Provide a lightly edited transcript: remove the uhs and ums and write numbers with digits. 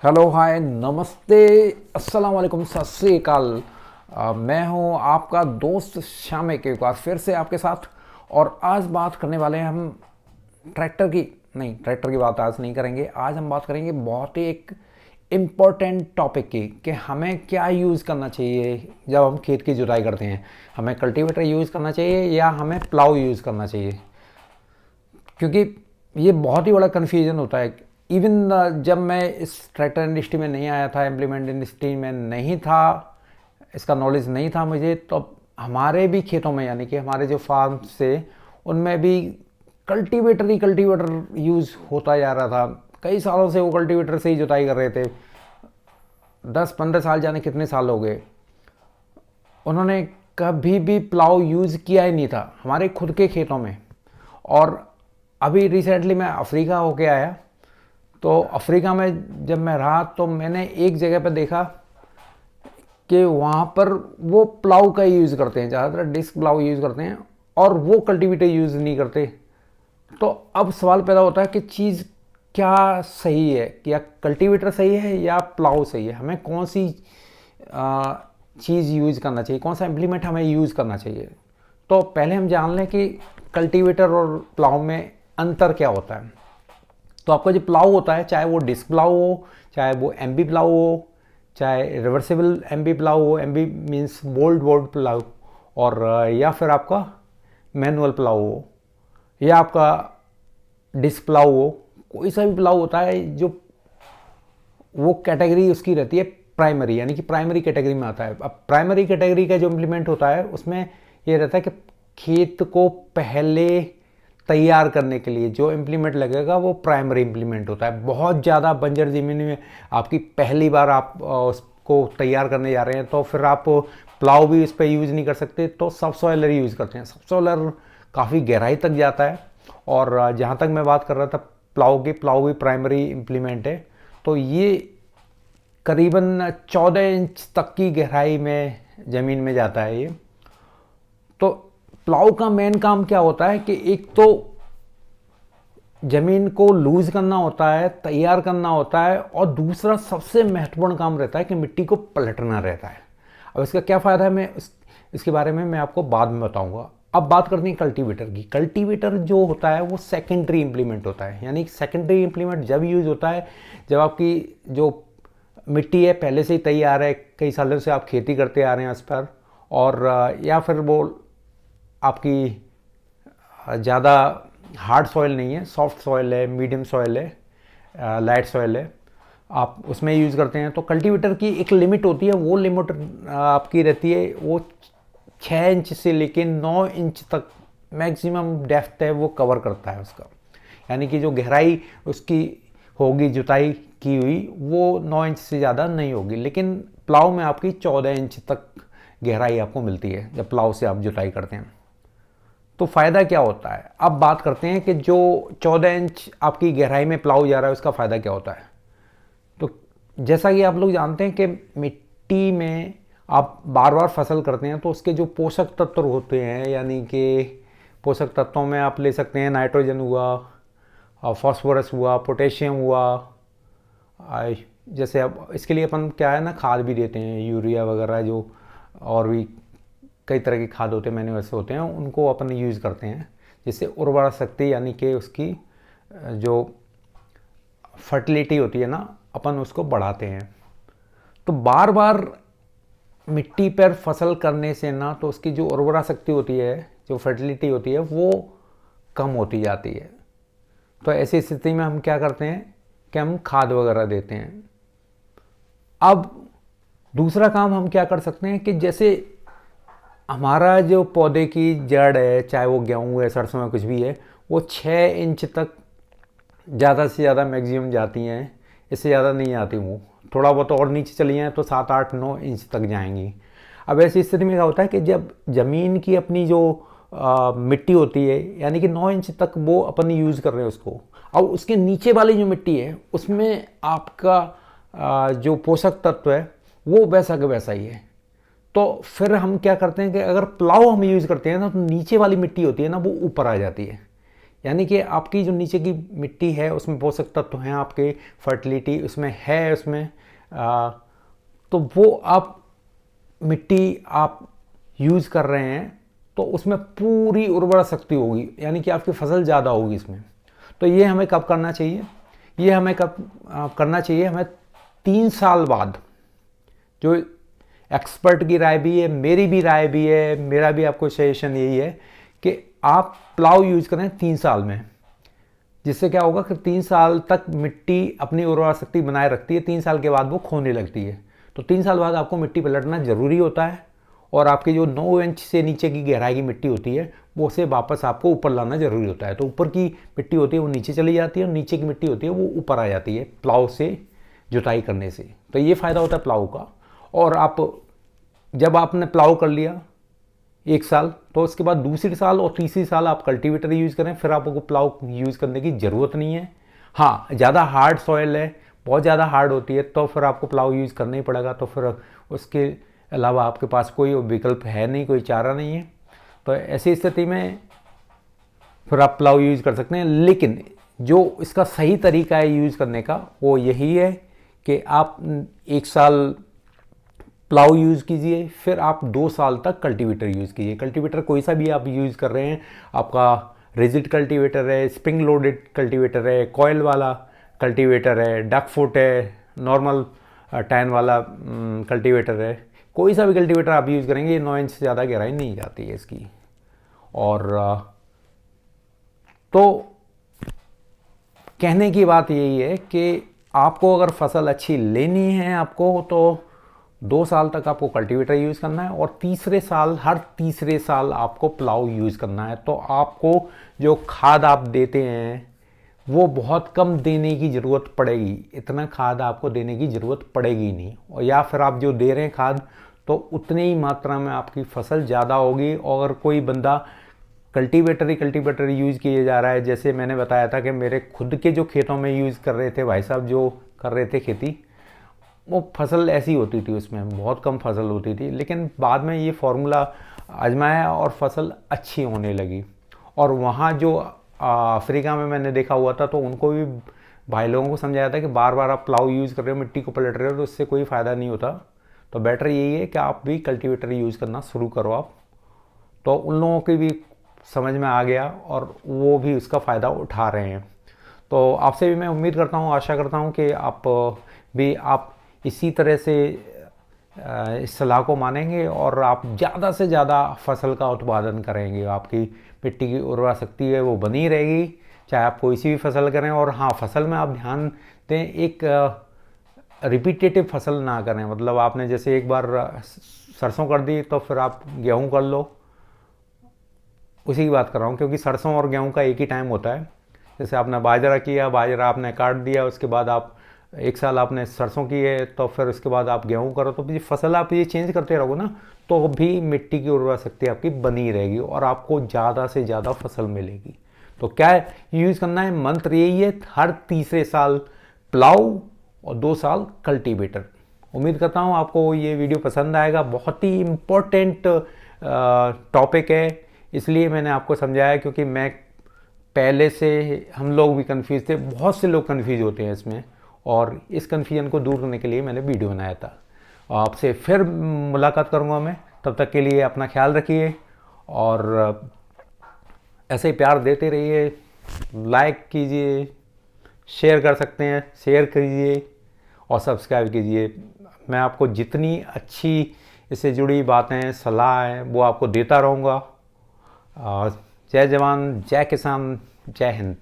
Hello hi नमस्ते अस्सलाम वालेकुम सत श्री अकाल। मैं हूं आपका दोस्त श्याम एक बार फिर से आपके साथ। और आज बात करने वाले हैं हम ट्रैक्टर की बात आज नहीं करेंगे। आज हम बात करेंगे बहुत ही एक इम्पॉर्टेंट टॉपिक की कि हमें क्या यूज़ करना चाहिए जब हम खेत की जुताई करते हैं। हमें कल्टीवेटर यूज़ करना चाहिए या हमें प्लाऊ यूज़ करना चाहिए, क्योंकि ये बहुत ही बड़ा कन्फ्यूजन होता है। इवन जब मैं इस ट्रैक्टर इंडस्ट्री में नहीं आया था, इम्प्लीमेंट इंडस्ट्री में नहीं था, इसका नॉलेज नहीं था मुझे, तो हमारे भी खेतों में यानी कि हमारे जो फार्म से उनमें भी कल्टीवेटर यूज़ होता जा रहा था। कई सालों से वो कल्टीवेटर से ही जुताई कर रहे थे। 10-15 साल जाने कितने साल हो गए, उन्होंने कभी भी प्लाऊ यूज़ किया ही नहीं था हमारे खुद के खेतों में। और अभी रिसेंटली मैं अफ्रीका होके आया, तो अफ्रीका में जब मैं रहा तो मैंने एक जगह पर देखा कि वहाँ पर वो प्लाऊ का यूज़ करते हैं, ज़्यादातर डिस्क प्लाऊ यूज़ करते हैं और वो कल्टीवेटर यूज़ नहीं करते। तो अब सवाल पैदा होता है कि चीज़ क्या सही है, या कल्टीवेटर सही है या प्लाऊ सही है, हमें कौन सी चीज़ यूज़ करना चाहिए, कौन सा इम्प्लीमेंट हमें यूज़ करना चाहिए। तो पहले हम जान लें कि कल्टीवेटर और प्लाऊ में अंतर क्या होता है। तो आपका जो प्लाऊ होता है, चाहे वो डिस्क प्लाऊ हो, चाहे वो एमबी प्लाऊ हो, चाहे रिवर्सिबल एमबी प्लाऊ हो, एमबी मीन्स बोल्ट प्लाऊ, और या फिर आपका मैनुअल प्लाऊ हो, या आपका डिस्क प्लाऊ हो, कोई सा भी प्लाऊ होता है जो वो कैटेगरी उसकी रहती है प्राइमरी, यानी कि प्राइमरी कैटेगरी में आता है। अब प्राइमरी कैटेगरी का जो इम्प्लीमेंट होता है उसमें ये रहता है कि खेत को पहले तैयार करने के लिए जो इम्प्लीमेंट लगेगा वो प्राइमरी इम्प्लीमेंट होता है। बहुत ज़्यादा बंजर ज़मीन में आपकी पहली बार आप उसको तैयार करने जा रहे हैं, तो फिर आप प्लाऊ भी इस पर यूज़ नहीं कर सकते, तो सब सॉइलर यूज़ करते हैं। सब सॉइलर काफ़ी गहराई तक जाता है, और जहाँ तक मैं बात कर रहा था प्लाऊ की, प्लाऊ भी प्राइमरी इम्प्लीमेंट है। तो ये करीबन 14 इंच तक की गहराई में ज़मीन में जाता है ये। तो प्लाऊ का मेन काम क्या होता है कि एक तो ज़मीन को लूज़ करना होता है, तैयार करना होता है, और दूसरा सबसे महत्वपूर्ण काम रहता है कि मिट्टी को पलटना रहता है। अब इसका क्या फ़ायदा है, इसके बारे में मैं आपको बाद में बताऊंगा। अब बात करते हैं कल्टीवेटर की। कल्टीवेटर जो होता है वो सेकेंडरी इम्प्लीमेंट होता है, यानी सेकेंडरी इम्प्लीमेंट जब यूज़ होता है जब आपकी जो मिट्टी है पहले से ही तैयार है, कई सालों से आप खेती करते आ रहे हैं उस पर, और या फिर वो आपकी ज़्यादा हार्ड सॉइल नहीं है, सॉफ्ट सॉइल है, मीडियम सॉइल है, लाइट सॉइल है, आप उसमें यूज़ करते हैं। तो कल्टीवेटर की एक लिमिट होती है, वो लिमिट आपकी रहती है, वो 6 इंच से लेकर 9 इंच तक मैक्सिमम डेप्थ है वो कवर करता है उसका, यानी कि जो गहराई उसकी होगी जुताई की हुई वो 9 इंच से ज़्यादा नहीं होगी। लेकिन प्लाऊ में आपकी 14 इंच तक गहराई आपको मिलती है जब प्लाऊ से आप जुताई करते हैं। तो फ़ायदा क्या होता है, अब बात करते हैं कि जो 14 इंच आपकी गहराई में प्लाऊ जा रहा है उसका फ़ायदा क्या होता है। तो जैसा कि आप लोग जानते हैं कि मिट्टी में आप बार बार फसल करते हैं तो उसके जो पोषक तत्व होते हैं, यानी कि पोषक तत्वों में आप ले सकते हैं नाइट्रोजन हुआ, फास्फोरस हुआ, पोटेशियम हुआ, जैसे अब इसके लिए अपन क्या है ना, खाद भी देते हैं, यूरिया वगैरह, जो और भी कई तरह के खाद होते हैं, मैंने वैसे होते हैं, उनको अपन यूज़ करते हैं, जिससे उर्वरा शक्ति यानी कि उसकी जो फर्टिलिटी होती है ना, अपन उसको बढ़ाते हैं। तो बार बार मिट्टी पर फसल करने से ना तो उसकी जो उर्वरा शक्ति होती है, जो फर्टिलिटी होती है, वो कम होती जाती है। तो ऐसी स्थिति में हम क्या करते हैं कि हम खाद वगैरह देते हैं। अब दूसरा काम हम क्या कर सकते हैं कि जैसे हमारा जो पौधे की जड़ है, चाहे वो गेहूँ है, सरसों है, कुछ भी है, वो 6 इंच तक ज़्यादा से ज़्यादा मैक्सिमम जाती हैं, इससे ज़्यादा नहीं आती। वो थोड़ा बहुत और नीचे चली जाएँ तो 7, 8, 9 इंच तक जाएंगी। अब ऐसी स्थिति में क्या होता है कि जब ज़मीन की अपनी जो मिट्टी होती है, यानी कि 9 इंच तक वो अपन यूज़ कर रहे हैं उसको, अब उसके नीचे वाली जो मिट्टी है उसमें आपका जो पोषक तत्व है वो वैसा का वैसा ही है। तो फिर हम क्या करते हैं कि अगर प्लाऊ हम यूज़ करते हैं ना तो नीचे वाली मिट्टी होती है ना वो ऊपर आ जाती है, यानी कि आपकी जो नीचे की मिट्टी है उसमें पोषक तत्व हैं, आपके फर्टिलिटी उसमें है, उसमें तो वो आप मिट्टी आप यूज़ कर रहे हैं तो उसमें पूरी उर्वरा शक्ति होगी, यानी कि आपकी फसल ज़्यादा होगी इसमें। तो ये हमें कब करना चाहिए? ये हमें कब करना चाहिए? हमें 3 साल बाद। जो एक्सपर्ट की राय भी है, मेरी भी राय भी है, मेरा भी आपको सजेशन यही है कि आप प्लाउ यूज़ करें 3 साल में। जिससे क्या होगा कि 3 साल तक मिट्टी अपनी उर्वरा शक्ति बनाए रखती है, 3 साल के बाद वो खोने लगती है। तो 3 साल बाद आपको मिट्टी पलटना ज़रूरी होता है और आपकी जो 9 इंच से नीचे की गहराई की मिट्टी होती है वो उसे वापस आपको ऊपर लाना ज़रूरी होता है। तो ऊपर की मिट्टी होती है वो नीचे चली जाती है और नीचे की मिट्टी होती है वो ऊपर आ जाती है प्लाऊ से जुताई करने से। तो ये फ़ायदा होता है प्लाऊ का। और आप जब आपने प्लाऊ कर लिया 1 साल, तो उसके बाद दूसरी साल और तीसरी साल आप कल्टीवेटर यूज़ करें, फिर आपको प्लाऊ यूज़ करने की ज़रूरत नहीं है। हाँ, ज़्यादा हार्ड सॉइल है, बहुत ज़्यादा हार्ड होती है, तो फिर आपको प्लाऊ यूज़ करना ही पड़ेगा। तो फिर उसके अलावा आपके पास कोई विकल्प है नहीं, कोई चारा नहीं है। तो ऐसी स्थिति में फिर आप प्लाऊ यूज़ कर सकते हैं। लेकिन जो इसका सही तरीका है यूज़ करने का वो यही है कि आप 1 साल प्लाऊ यूज़ कीजिए, फिर आप 2 साल तक कल्टीवेटर यूज़ कीजिए। कल्टीवेटर कोई सा भी आप यूज़ कर रहे हैं, आपका रिजिड कल्टीवेटर है, स्प्रिंग लोडेड कल्टीवेटर है, कॉयल वाला कल्टीवेटर है, डक फुट है, नॉर्मल टैन वाला कल्टीवेटर है, कोई सा भी कल्टीवेटर आप यूज़ करेंगे 9 इंच से ज़्यादा गहराई नहीं जाती है इसकी। और तो कहने की बात यही है कि आपको अगर फसल अच्छी लेनी है आपको, तो 2 साल तक आपको कल्टीवेटर यूज़ करना है और हर तीसरे साल आपको प्लाऊ यूज़ करना है। तो आपको जो खाद आप देते हैं वो बहुत कम देने की ज़रूरत पड़ेगी, इतना खाद आपको देने की ज़रूरत पड़ेगी नहीं। और या फिर आप जो दे रहे हैं खाद तो उतनी ही मात्रा में आपकी फसल ज़्यादा होगी। और कोई बंदा कल्टीवेटर यूज़ किए जा रहा है, जैसे मैंने बताया था कि मेरे खुद के जो खेतों में यूज़ कर रहे थे भाई साहब, जो कर रहे थे खेती, वो फसल ऐसी होती थी, उसमें बहुत कम फसल होती थी। लेकिन बाद में ये फार्मूला आजमाया और फसल अच्छी होने लगी। और वहाँ जो अफ्रीका में मैंने देखा हुआ था, तो उनको भी भाई लोगों को समझाया था कि बार बार आप प्लाऊ यूज़ कर रहे हो, मिट्टी को पलट रहे हो, तो इससे कोई फ़ायदा नहीं होता। तो बेटर यही है कि आप भी कल्टीवेटर यूज़ करना शुरू करो आप। तो उन लोगों की भी समझ में आ गया और वो भी उसका फ़ायदा उठा रहे हैं। तो आपसे भी मैं उम्मीद करता हूँ, आशा करता हूँ कि आप इसी तरह से इस सलाह को मानेंगे और आप ज़्यादा से ज़्यादा फसल का उत्पादन करेंगे। आपकी मिट्टी की उर्वरा शक्ति है वो बनी रहेगी, चाहे आप कोई सी भी फसल करें। और हाँ, फसल में आप ध्यान दें, एक रिपीटेटिव फसल ना करें। मतलब आपने जैसे एक बार सरसों कर दी तो फिर आप गेहूँ कर लो, उसी की बात कर रहा हूँ, क्योंकि सरसों और गेहूँ का एक ही टाइम होता है। जैसे आपने बाजरा किया, बाजरा आपने काट दिया, उसके बाद आप 1 साल आपने सरसों की है, तो फिर उसके बाद आप गेहूँ करो। तो ये फसल आप ये चेंज करते रहोगे ना, तो भी मिट्टी की उर्वरा शक्ति आपकी बनी रहेगी और आपको ज़्यादा से ज़्यादा फसल मिलेगी। तो क्या यूज़ करना है? मंत्र यही है, हर तीसरे साल प्लाऊ और 2 साल कल्टीवेटर। उम्मीद करता हूँ आपको ये वीडियो पसंद आएगा। बहुत ही इम्पोर्टेंट टॉपिक है, इसलिए मैंने आपको समझाया, क्योंकि मैं पहले से हम लोग भी कंफ्यूज थे, बहुत से लोग कंफ्यूज होते हैं इसमें, और इस कन्फ्यूजन को दूर करने के लिए मैंने वीडियो बनाया था। आपसे फिर मुलाकात करूंगा मैं, तब तक के लिए अपना ख्याल रखिए और ऐसे ही प्यार देते रहिए। लाइक कीजिए, शेयर कर सकते हैं, शेयर कीजिए और सब्सक्राइब कीजिए। मैं आपको जितनी अच्छी इससे जुड़ी बातें, सलाह हैं, वो आपको देता रहूँगा। जय जवान, जय किसान, जय हिंद।